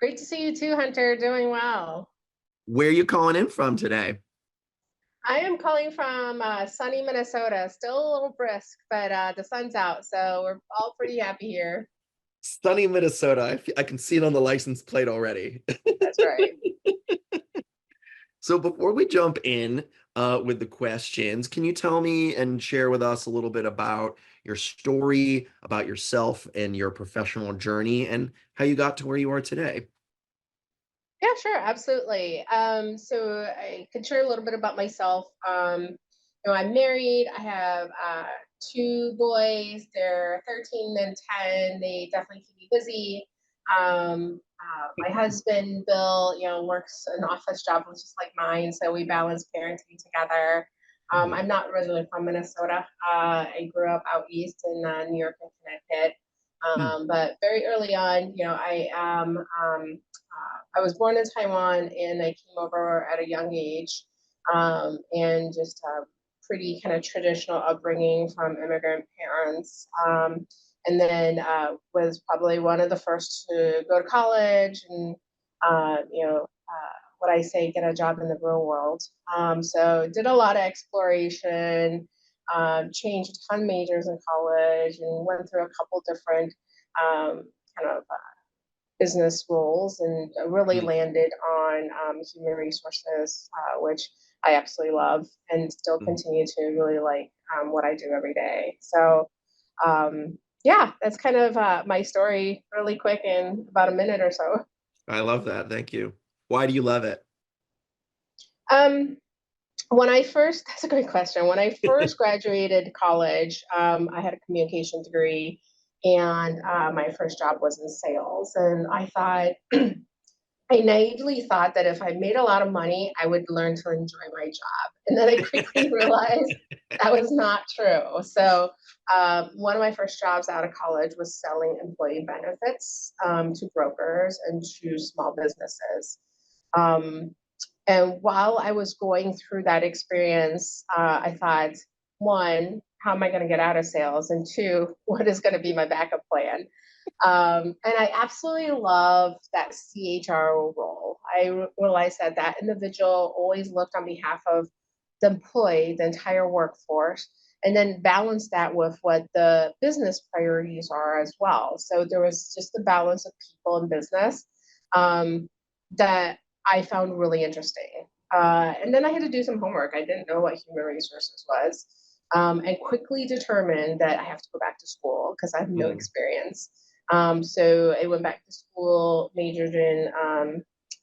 Great to see you too, Hunter. Doing well. Where are you calling in from today? I am calling from sunny Minnesota. Still a little brisk, but the sun's out, so we're all pretty happy here. Sunny Minnesota. I can see it on the license plate already. That's right. So before we jump in with the questions, can you tell me and share with us a little bit about your story, about yourself and your professional journey, and how you got to where you are today? Yeah, sure, absolutely. So I can share a little bit about myself. I'm married. I have two boys. They're 13 and 10. They definitely keep me busy. My husband, Bill, works an office job, which is like mine. So we balance parenting together. Mhm. I'm not originally from Minnesota. I grew up out east in New York and Connecticut. Hmm. But very early on, I was born in Taiwan and I came over at a young age, and just a pretty kind of traditional upbringing from immigrant parents. And then was probably one of the first to go to college and, what I say, get a job in the real world. So did a lot of exploration, changed a ton of majors in college and went through a couple different kind of business roles and really Hmm. landed on human resources, which I absolutely love and still continue to really like what I do every day. So, yeah, that's kind of my story really quick in about a minute or so. I love that. Thank you. Why do you love it? Um, that's a great question. When I first graduated college, I had a communication degree and my first job was in sales. And I thought, I naively thought that if I made a lot of money, I would learn to enjoy my job. And then I quickly realized that was not true. So, one of my first jobs out of college was selling employee benefits to brokers and to small businesses. Um, and while I was going through that experience, I thought, one, how am I going to get out of sales? And two, what is going to be my backup plan? And I absolutely love that CHRO role. I realized that that individual always looked on behalf of the employee, the entire workforce, and then balance that with what the business priorities are as well. So there was just the balance of people and business that I found really interesting. And then I had to do some homework. I didn't know what human resources was, and quickly determined that I have to go back to school because I have no Hmm. experience. So I went back to school, majored in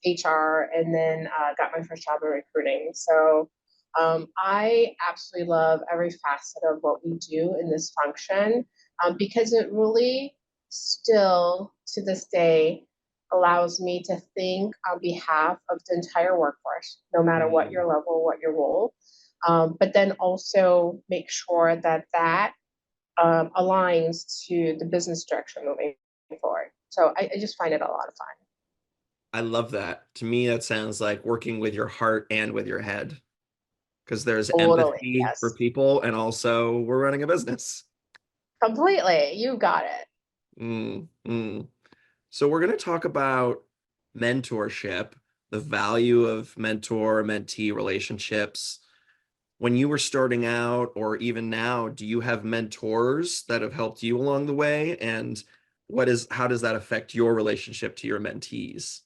HR, and then got my first job in recruiting. So I absolutely love every facet of what we do in this function because it really still to this day allows me to think on behalf of the entire workforce, no matter what Hmm. your level, what your role, but then also make sure that that aligns to the business direction moving forward. So I just find it a lot of fun. I love that. To me, that sounds like working with your heart and with your head, because there's Totally, empathy for yes, people and also we're running a business. completely. You got it. Mm, mm. So we're going to talk about mentorship, the value of mentor-mentee relationships. When you were starting out, or even now, do you have mentors that have helped you along the way? And how does that affect your relationship to your mentees?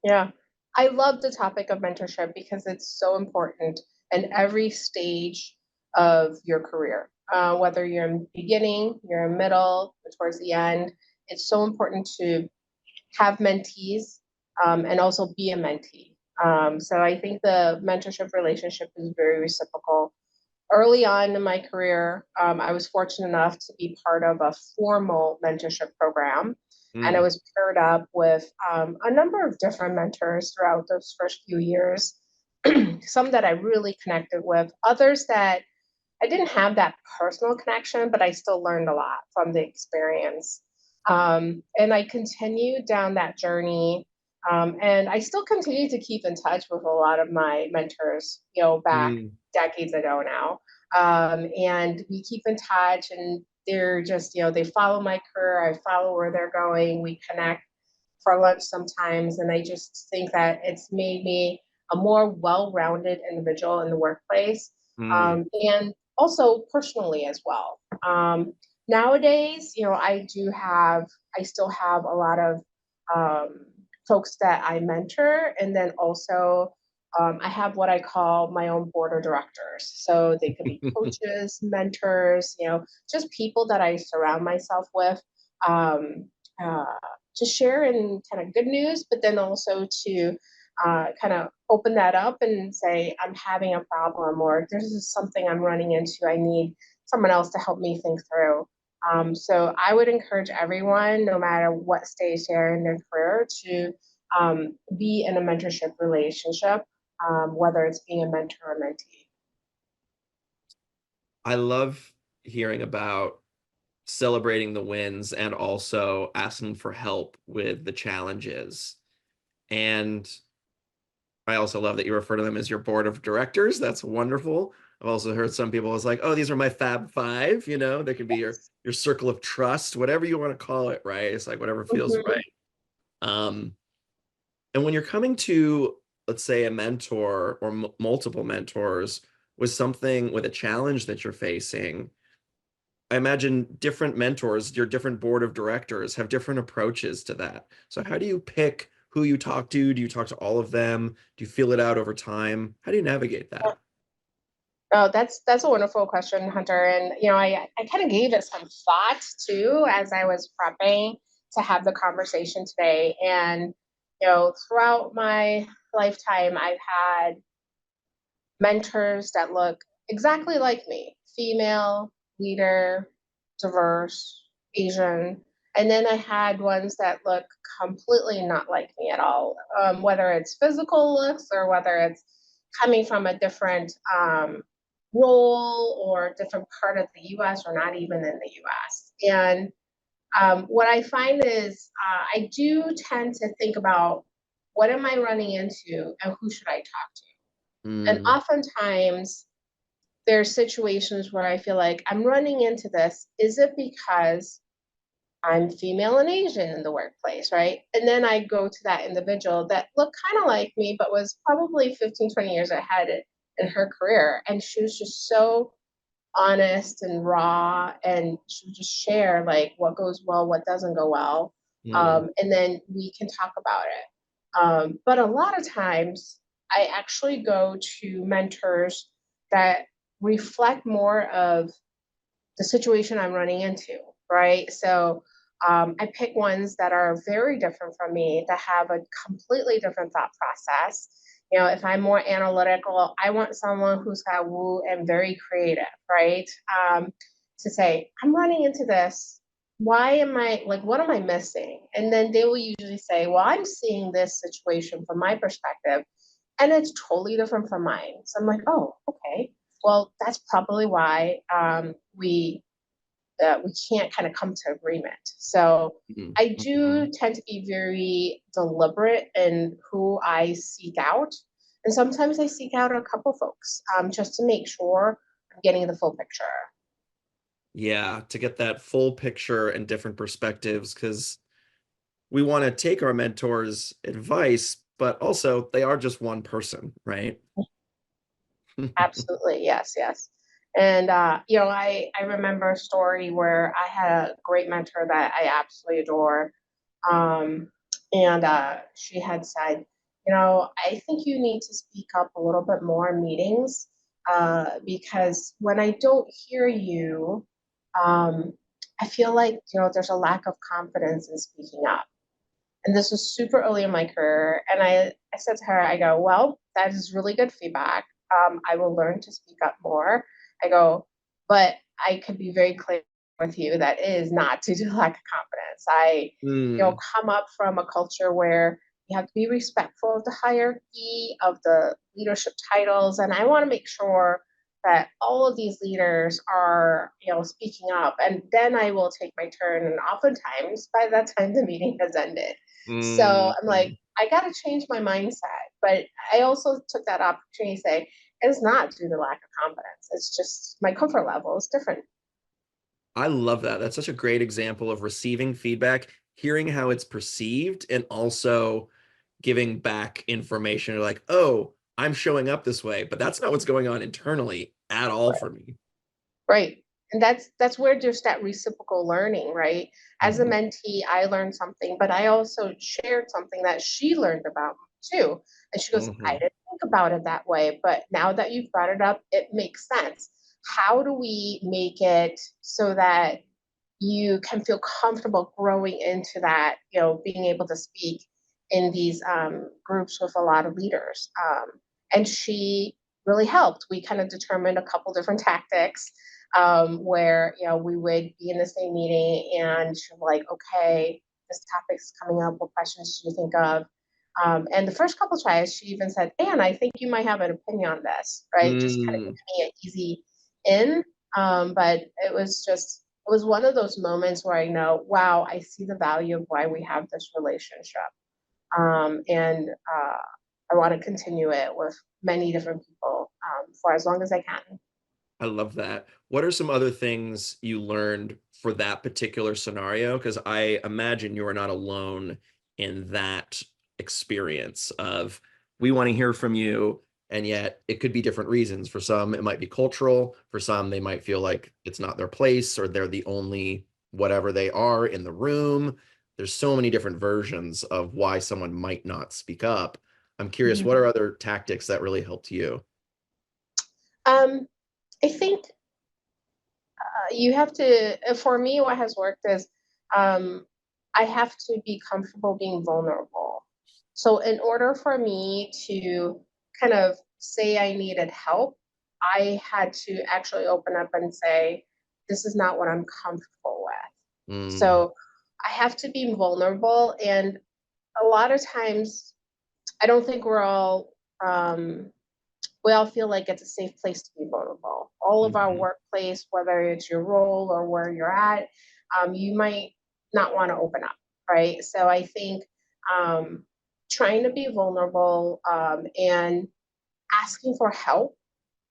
Yeah. I love the topic of mentorship because it's so important in every stage of your career. Whether you're in the beginning, you're in middle, or towards the end, it's so important to have mentees and also be a mentee. So I think the mentorship relationship is very reciprocal. Early on in my career, I was fortunate enough to be part of a formal mentorship program. And I Mm, was paired up with a number of different mentors throughout those first few years. Some that I really connected with, others that I didn't have that personal connection, but I still learned a lot from the experience. And I continued down that journey. And I still continue to keep in touch with a lot of my mentors, back mm, decades ago now. And we keep in touch, and they're just, they follow my career, I follow where they're going, we connect for lunch sometimes. And I just think that it's made me a more well-rounded individual in the workplace, Mm. and also personally as well. Nowadays, I still have a lot of folks that I mentor, and then also I have what I call my own board of directors. So they could be coaches, mentors, just people that I surround myself with, um, uh, to share in kind of good news, but then also to kind of open that up and say, I'm having a problem, or this is something I'm running into. I need someone else to help me think through. So I would encourage everyone, no matter what stage they're in their career, to be in a mentorship relationship, whether it's being a mentor or mentee. I love hearing about celebrating the wins and also asking for help with the challenges. And I also love that you refer to them as your board of directors. That's wonderful. I've also heard some people was like, oh, these are my Fab Five, they can be your circle of trust, whatever you want to call it, right? It's like whatever feels Mhm. right. Um, and when you're coming to, let's say, a mentor or multiple mentors with a challenge that you're facing, I imagine different mentors, your different board of directors have different approaches to that. So how do you pick who you talk to? Do you talk to all of them? Do you feel it out over time? How do you navigate that? Oh, that's a wonderful question, Hunter. And I kind of gave it some thought too as I was prepping to have the conversation today. And throughout my lifetime, I've had mentors that look exactly like me: female, leader, diverse, Asian. And then I had ones that look completely not like me at all, whether it's physical looks or whether it's coming from a different role or different part of the US or not even in the US. And what I find is I do tend to think about what am I running into and who should I talk to? And Mm, oftentimes there's situations where I feel like I'm running into this. Is it because I'm female and Asian in the workplace, right? And then I go to that individual that looked kind of like me, but was probably 15, 20 years ahead in her career. And she was just so honest and raw, and she would just share like what goes well, what doesn't go well. mm, And then we can talk about it. But a lot of times I actually go to mentors that reflect more of the situation I'm running into, right? So I pick ones that are very different from me, that have a completely different thought process. If I'm more analytical, I want someone who's got woo and very creative, right? To say, I'm running into this. Why am I like, what am I missing? And then they will usually say, well, I'm seeing this situation from my perspective, and it's totally different from mine. So I'm like, oh, okay. Well, that's probably why we can't kind of come to agreement. So mm, I mm. do tend to be very deliberate in who I seek out, and sometimes I seek out a couple folks, just to make sure I'm getting the full picture. Yeah, to get that full picture and different perspectives, because we want to take our mentors' advice, but also they are just one person, right? Absolutely, yes, yes. And I remember a story where I had a great mentor that I absolutely adore. Um, and she had said, I think you need to speak up a little bit more in meetings, because when I don't hear you, um, I feel like, there's a lack of confidence in speaking up. And this was super early in my career. And I said to her, I go, well, that is really good feedback. I will learn to speak up more. I go, but I could be very clear with you that it is not due to lack of confidence. I, Mm, come up from a culture where you have to be respectful of the hierarchy, of the leadership titles. And I want to make sure that all of these leaders are, speaking up. And then I will take my turn. And oftentimes by that time, the meeting has ended. So I'm like, mm. I got to change my mindset. But I also took that opportunity to say, it's not due to lack of confidence. It's just my comfort level is different. I love that. That's such a great example of receiving feedback, hearing how it's perceived and also giving back information like, oh, I'm showing up this way, but that's not what's going on internally at all for me. Right. And that's where there's that reciprocal learning, right? As a Mhm. mentee, I learned something, but I also shared something that she learned about too. And she goes, I Mhm. didn't think about it that way, but now that you've brought it up, it makes sense. How do we make it so that you can feel comfortable growing into that, being able to speak in these groups with a lot of leaders? And she really helped. We kind of determined a couple different tactics where we would be in the same meeting and she's like, okay, this topic's coming up. What questions do you think of? And the first couple tries, she even said, Anne, I think you might have an opinion on this, right? Just kind of Mm. giving me an easy in. But it was one of those moments where I know, wow, I see the value of why we have this relationship. And I want to continue it with many different people for as long as I can. I love that. What are some other things you learned for that particular scenario? Because I imagine you are not alone in that experience of we want to hear from you, and yet it could be different reasons. For some, it might be cultural. For some, they might feel like it's not their place or they're the only whatever they are in the room. There's so many different versions of why someone might not speak up. I'm curious, Mhm. what are other tactics that really helped you? Um, I think you have to, for me, what has worked is um, I have to be comfortable being vulnerable. So, in order for me to kind of say I needed help, I had to actually open up and say, this is not what I'm comfortable with. Mm, So, I have to be vulnerable. And a lot of times, I don't think um, we all feel like it's a safe place to be vulnerable. All of our mhm. workplace, whether it's your role or where you're at, you might not want to open up, right? So I think um, trying to be vulnerable and asking for help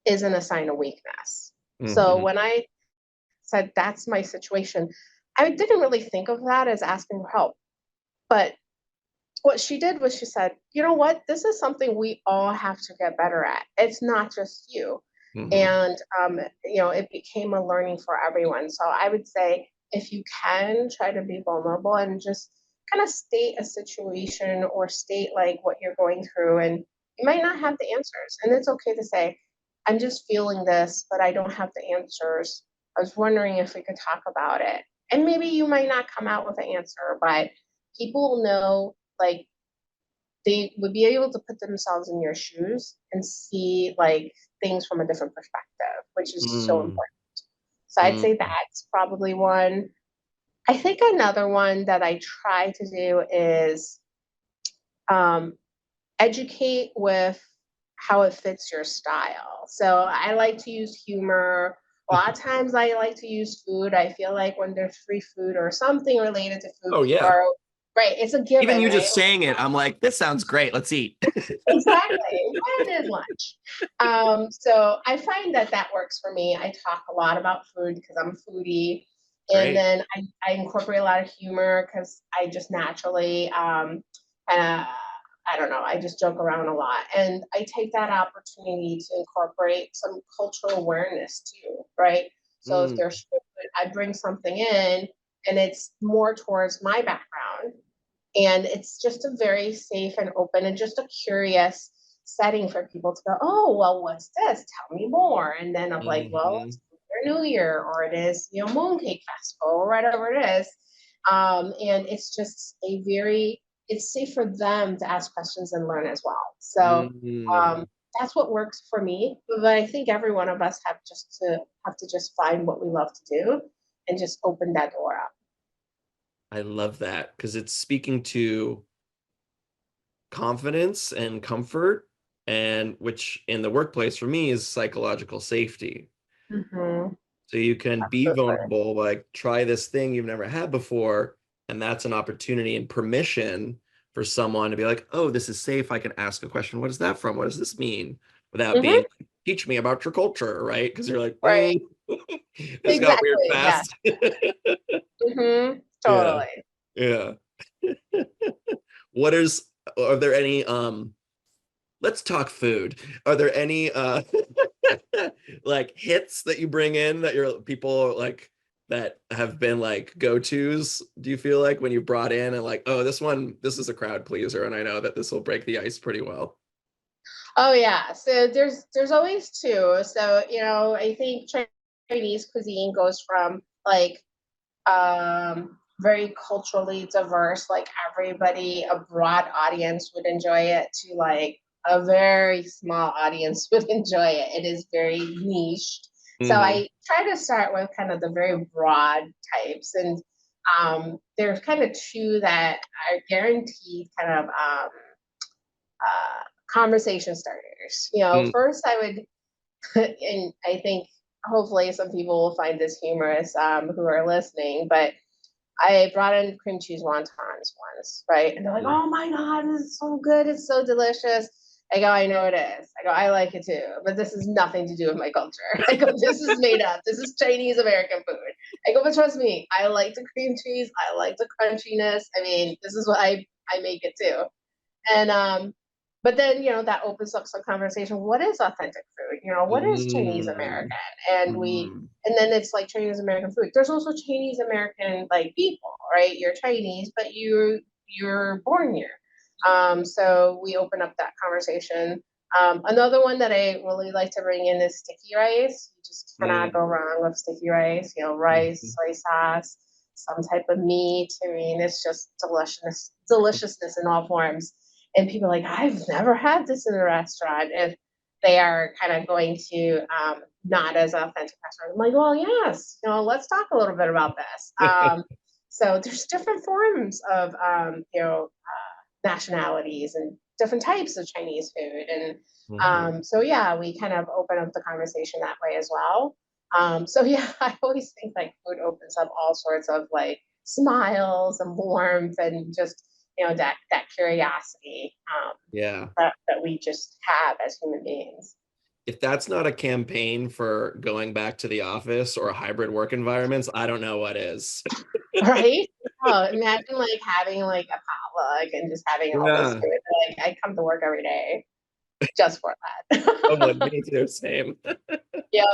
isn't a sign of weakness. So Mhm. when I said that's my situation, I didn't really think of that as asking for help. But what she did was she said, you know what, this is something we all have to get better at. It's not just you. Mhm. And, it became a learning for everyone. So I would say if you can try to be vulnerable and just kind of state a situation or state like what you're going through, and you might not have the answers. And it's okay to say, I'm just feeling this, but I don't have the answers. I was wondering if we could talk about it. And maybe you might not come out with an answer, but people will know, like, they would be able to put themselves in your shoes and see like things from a different perspective, which is so Mm, important. So I'd mm, say that's probably one. I think another one that I try to do is um, educate with how it fits your style. So I like to use humor. A lot of times I like to use food. I feel like when there's free food or something related to food, Oh people yeah. are right. It's a Even given, you right? just saying it, I'm like, this sounds great. Let's eat. Exactly. When is lunch? So I find that that works for me. I talk a lot about food because I'm a foodie. And Great. then I incorporate a lot of humor because I just naturally, uh, I don't know, I just joke around a lot. And I take that opportunity to incorporate some cultural awareness too, right? So if Mm, there's food, I bring something in and it's more towards my background, and it's just a very safe and open and just a curious setting for people to go, oh, well, what's this? Tell me more. And then I'm like, well, mhm. it's Lunar New Year, or it is, Mooncake Festival, or whatever it is. And it's just it's safe for them to ask questions and learn as well. So Mm. that's what works for me. But I think every one of us have to just find what we love to do and just open that door up. I love that because it's speaking to confidence and comfort, and which in the workplace for me is psychological safety. Mm-hmm. So you can be Absolutely. vulnerable, like try this thing you've never had before. And that's an opportunity and permission for someone to be like, oh, this is safe. I can ask a question. What is that from? What does this mean? Without being, Mm-hmm. teach me about your culture, right? Because you're like, Right. this got weird Exactly, yeah. fast. Mhm. Yeah. Totally. Yeah. What is, are there any, let's talk food. Are there any like hits that you bring in that your people like that have been like go-tos, do you feel like when you brought in and like, oh, this one, this is a crowd pleaser and I know that this will break the ice pretty well? Oh yeah. So there's always two. So, I think Chinese cuisine goes from like very culturally diverse, like everybody, a broad audience would enjoy it, to like a very small audience would enjoy it. It is very niche. So Hmm. I try to start with kind of the very broad types. And there's kind of two that are guaranteed kind of conversation starters. First I would, and I think hopefully some people will find this humorous, who are listening, but I brought in cream cheese wontons once, right? And they're like, "Oh my God, this is so good. It's so delicious." I go, "I know it is." I go, "I like it too, but this has nothing to do with my culture." I go, "This is made up. This is Chinese American food." I go, "But trust me, I like the cream cheese. I like the crunchiness. I mean, this is what I make it too." And but then that opens up some conversation. What is authentic food? What is Chinese Mm. American? And Mm. then it's like Chinese American food. There's also Chinese American like people, right? You're Chinese, but you're born here. So we open up that conversation. Another one that I really like to bring in is sticky rice. You just cannot go Mm. wrong with sticky rice. Rice, Mhm. soy sauce, some type of meat. I mean, it's just deliciousness in all forms. And people are like, I've never had this in a restaurant. If they are kind of going to not as authentic restaurant, I'm like, well, yes, let's talk a little bit about this. So there's different forms of nationalities and different types of Chinese food. And Mhm. so, yeah, we kind of open up the conversation that way as well. So, yeah, I always think like food opens up all sorts of like smiles and warmth and just, that curiosity, Yeah. that we just have as human beings. If that's not a campaign for going back to the office or hybrid work environments, I don't know what is. Right? Oh, imagine like having like a potluck and just having all this Yeah. food. Like I come to work every day just for Oh, that. me too, same. Yep.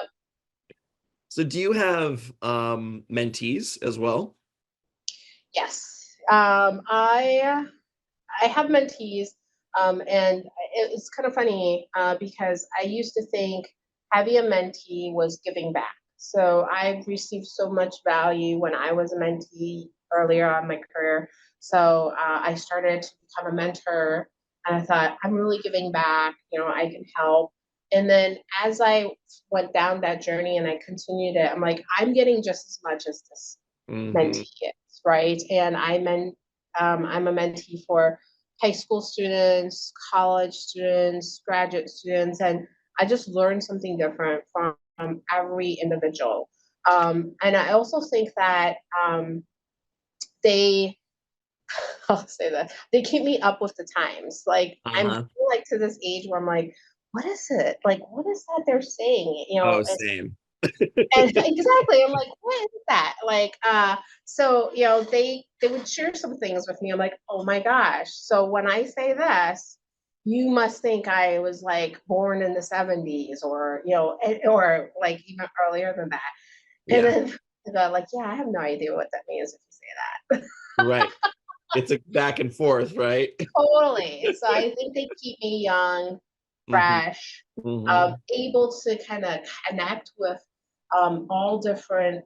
So do you have mentees as well? Yes. I have mentees, and it's kind of funny, because I used to think having a mentee was giving back. So I've received so much value when I was a mentee earlier on in my career. So I started to become a mentor, and I thought I'm really giving back. I can help. And then as I went down that journey and I continued it, I'm like, I'm getting just as much as this Hmm. mentee is, right? And I'm a mentee for high school students, college students, graduate students, and I just learned something different from every individual. And I also think that they, I'll say that they keep me up with the times. Like I'm Uh-huh. like to this age where I'm like, what is it? Like, what is that they're saying? Oh, It's same. and exactly, I'm like, what is that? Like, so they would share some things with me. I'm like, oh my gosh. So when I say this, you must think I was like born in the 70s, or or like even earlier than that. And Yeah, then they're like, yeah, I have no idea what that means if you say that. right. It's a back and forth, right? Totally. So I think they keep me young, Hmm. fresh, Hmm. able to kind of connect with all different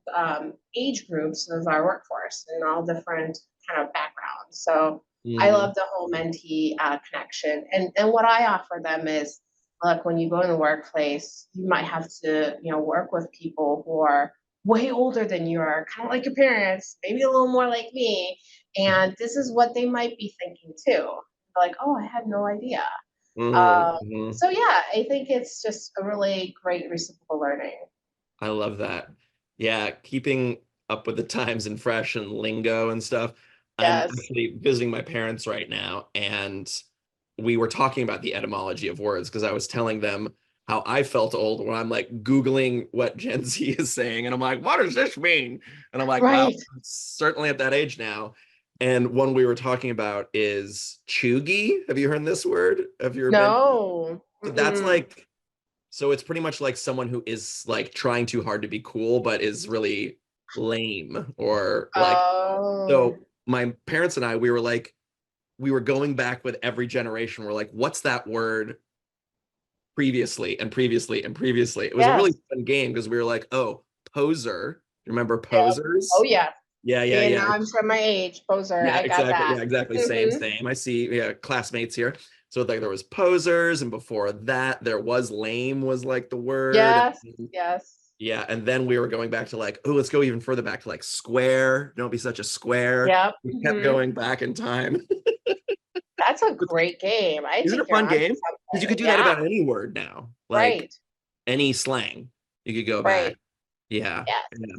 age groups of our workforce and all different kind of backgrounds. So I Hmm. love the whole mentee connection. And what I offer them is, look, when you go in the workplace, you might have to, work with people who are way older than you are, kind of like your parents, maybe a little more like me, and this is what they might be thinking too. Like, oh, I had no idea. Hmm. Um, Hmm. so yeah, I think it's just a really great reciprocal learning. I love that. Yeah, keeping up with the times and fresh and lingo and stuff. I'm Yes. actually visiting my parents right now, and we were talking about the etymology of words because I was telling them how I felt old when I'm like Googling what Gen Z is saying, and I'm like, what does this mean? And I'm like, well, Right. I'm certainly at that age now. And one we were talking about is chuggy. Have you heard this word of your mentor? No. So that's Mm-mm. like, so it's pretty much like someone who is like trying too hard to be cool, but is really lame or like, Oh, so my parents and I, we were like, we were going back with every generation. We're like, what's that word previously and previously and previously? It was a really yes. fun game because we were like, oh, poser. Remember Yep. Oh, posers? yeah. Yeah, yeah, See, and yeah. now I'm from my age. Poser. Yeah, I got exactly. that. Yeah, exactly. Same, Hmm. same. I see, yeah, classmates here. So like there was posers, and before that, there was lame was like the word. Yes. Yes. Yeah, and then we were going back to like, oh, let's go even further back to like square. Don't be such a square. Yep. We kept Hmm. going back in time. That's a great game. I Isn't it think a you're fun onto game? Because you could something. do that Yeah. about any word now, like Right. any slang. You could go back. Right. Yeah. Yes. Yeah.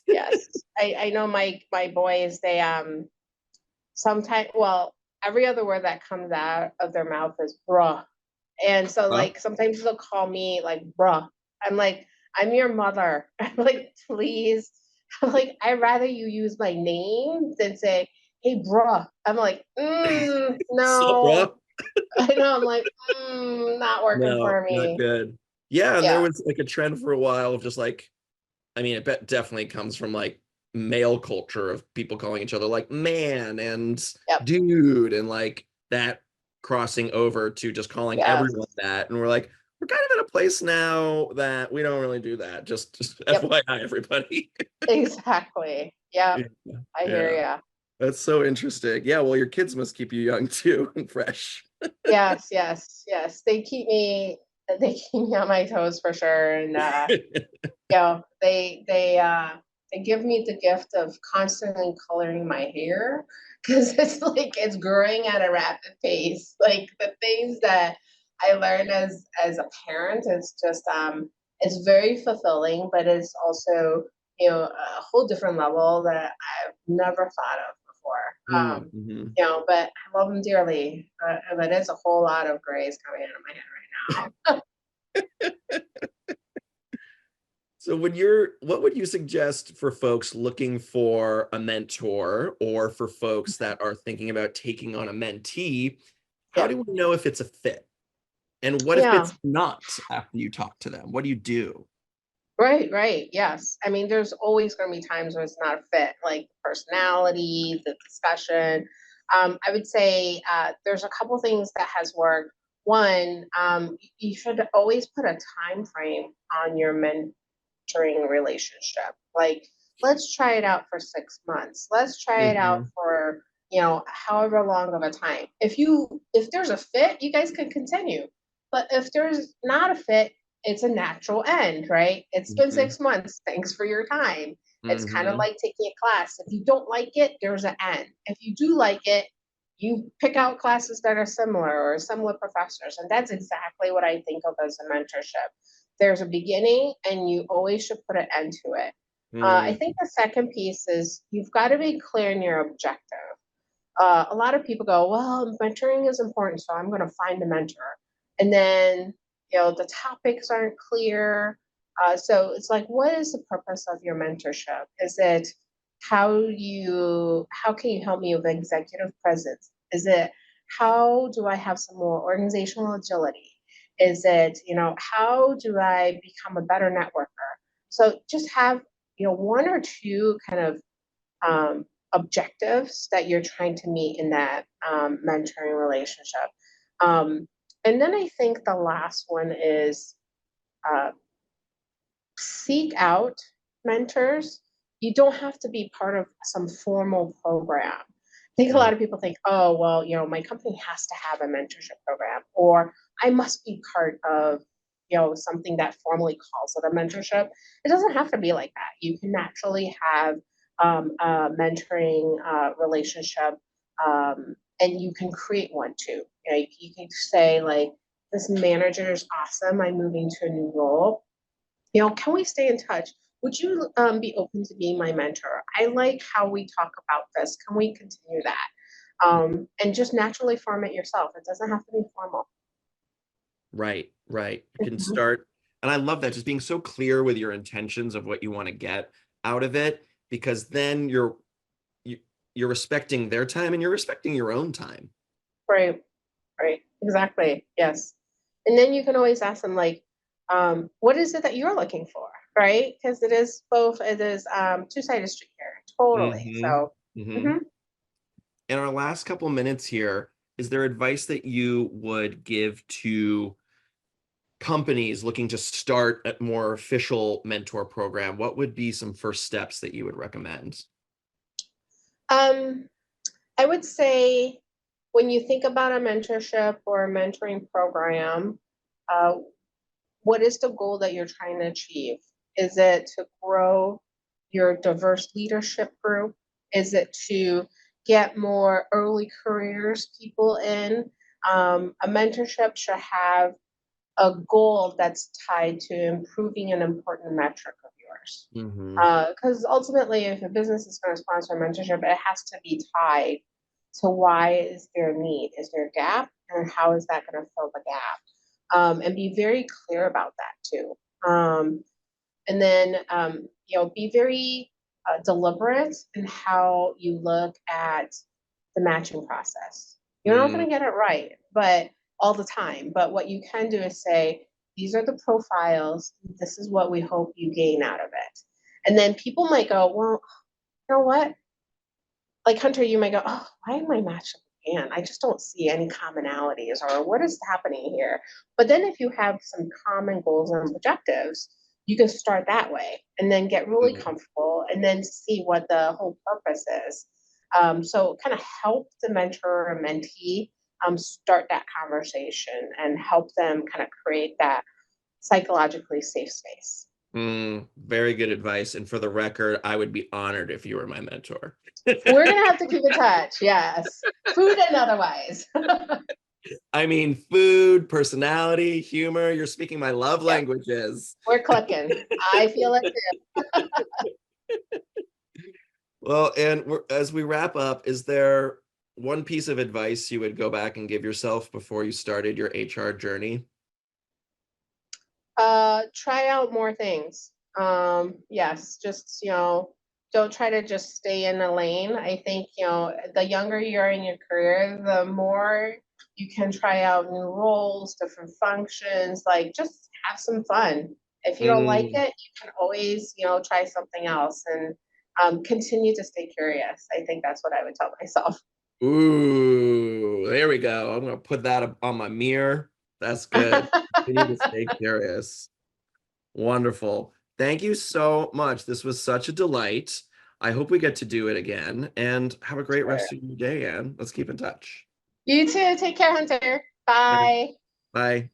Yes. I know my boys, they sometimes, well, every other word that comes out of their mouth is bruh. And so Huh? like sometimes they'll call me like bruh. I'm like, I'm your mother. I'm like, please. I'm like, I'd rather you use my name than say, hey bruh. I'm like, Sup, no. bro? I know, I'm like, not working No, for not me. good. Yeah, and there Yeah. was like a trend for a while of just like, I mean, definitely comes from like male culture of people calling each other like man and Yep. dude and like that crossing over to just calling Yes. everyone that. And we're like, we're kind of in a place now that we don't really do that. Just Yep. FYI, everybody. Exactly. Yep. Yeah, I hear yeah. ya. That's so interesting. Yeah, well, your kids must keep you young too and fresh. Yes, yes, yes. They keep me on my toes for sure. And you know, they give me the gift of constantly coloring my hair because it's like it's growing at a rapid pace. Like the things that I learned as a parent, it's very fulfilling, but it's also, a whole different level that I've never thought of before. Mm-hmm. But I love them dearly. But it's a whole lot of grays coming out of my head right now. So what would you suggest for folks looking for a mentor or for folks that are thinking about taking on a mentee? How Yeah. do we know if it's a fit? And what if Yeah. it's not after you talk to them? What do you do? Right, right. Yes. I mean, there's always going to be times where it's not a fit, like personality, the discussion. I would say there's a couple things that has worked. One, you should always put a time frame on your mentoring relationship. Like, let's try it out for 6 months. Let's try it out Hmm. for however long of a time. If there's a fit, you guys can continue. But if there's not a fit, it's a natural end, right? It's been Hmm. 6 months. Thanks for your time. It's kind of Hmm. like taking a class. If you don't like it, there's an end. If you do like it, you pick out classes that are similar or similar professors. And that's exactly what I think of as a mentorship. There's a beginning, and you always should put an end to it. I Hmm. think the second piece is you've got to be clear in your objective. A lot of people go, well, mentoring is important, so I'm going to find a mentor. And then, the topics aren't clear. So it's like, what is the purpose of your mentorship? Is it how can you help me with executive presence? Is it how do I have some more organizational agility? Is it, how do I become a better networker? So just have, one or two kind of objectives that you're trying to meet in that mentoring relationship. Um, and then I think the last one is uh, seek out mentors. You don't have to be part of some formal program. I think a lot of people think, oh, well, my company has to have a mentorship program, or I must be part of, something that formally calls it a mentorship. It doesn't have to be like that. You can naturally have a mentoring relationship, and you can create one too. You can say like, this manager is awesome. I'm moving to a new role. Can we stay in touch? Would you be open to being my mentor? I like how we talk about this. Can we continue that? And just naturally form it yourself. It doesn't have to be formal. Right, right. You can Mhm. start, and I love that, just being so clear with your intentions of what you want to get out of it, because then you're respecting their time and you're respecting your own time. Right. Right. Exactly. Yes. And then you can always ask them like, what is it that you're looking for? Right. Because it is both, it is two-sided street here. Totally. Mm-hmm. So Mm-hmm. mhm. In our last couple minutes here, is there advice that you would give to companies looking to start a more official mentor program? What would be some first steps that you would recommend? um, I would say when you think about a mentorship or a mentoring program, uh, what is the goal that you're trying to achieve? Is it to grow your diverse leadership group? Is it to get more early careers people in? A mentorship should have a goal that's tied to improving an important metric of yours. Mm-hmm. Because ultimately, if a business is going to sponsor a mentorship, it has to be tied to why is there a need? Is there a gap? And how is that going to fill the gap? And be very clear about that too. And then, be very deliberate in how you look at the matching process. You're not going Mm, to get it right, but all the time. But what you can do is say, these are the profiles. This is what we hope you gain out of it. And then people might go, well, you know what? Like Hunter, you might go, oh, why am I matched again? I just don't see any commonalities or what is happening here. But then if you have some common goals and objectives, you can start that way and then get really mm, comfortable and then see what the whole purpose is. So kind of help the mentor or mentee start that conversation and help them kind of create that psychologically safe space. very good advice. And for the record, I would be honored if you were my mentor. We're gonna have to keep in touch. Yes, food and otherwise. I mean, food, personality, humor, you're speaking my love Yep, languages. we're clicking. I feel it too. Well, and as we wrap up, is there one piece of advice you would go back and give yourself before you started your HR journey? Try out more things. Yes, just don't try to just stay in a lane. I think the younger you are in your career, the more you can try out new roles, different functions. Like just have some fun. If you don't like Mm, it, you can always try something else and continue to stay curious. I think that's what I would tell myself. ooh, there we go. I'm gonna put that up on my mirror. That's good. Continue to stay curious. Wonderful. Thank you so much. This was such a delight. I hope we get to do it again and have a great Sure. rest of your day, Anne. Let's keep in touch. You too. Take care, Hunter. Thanks. Bye. Bye.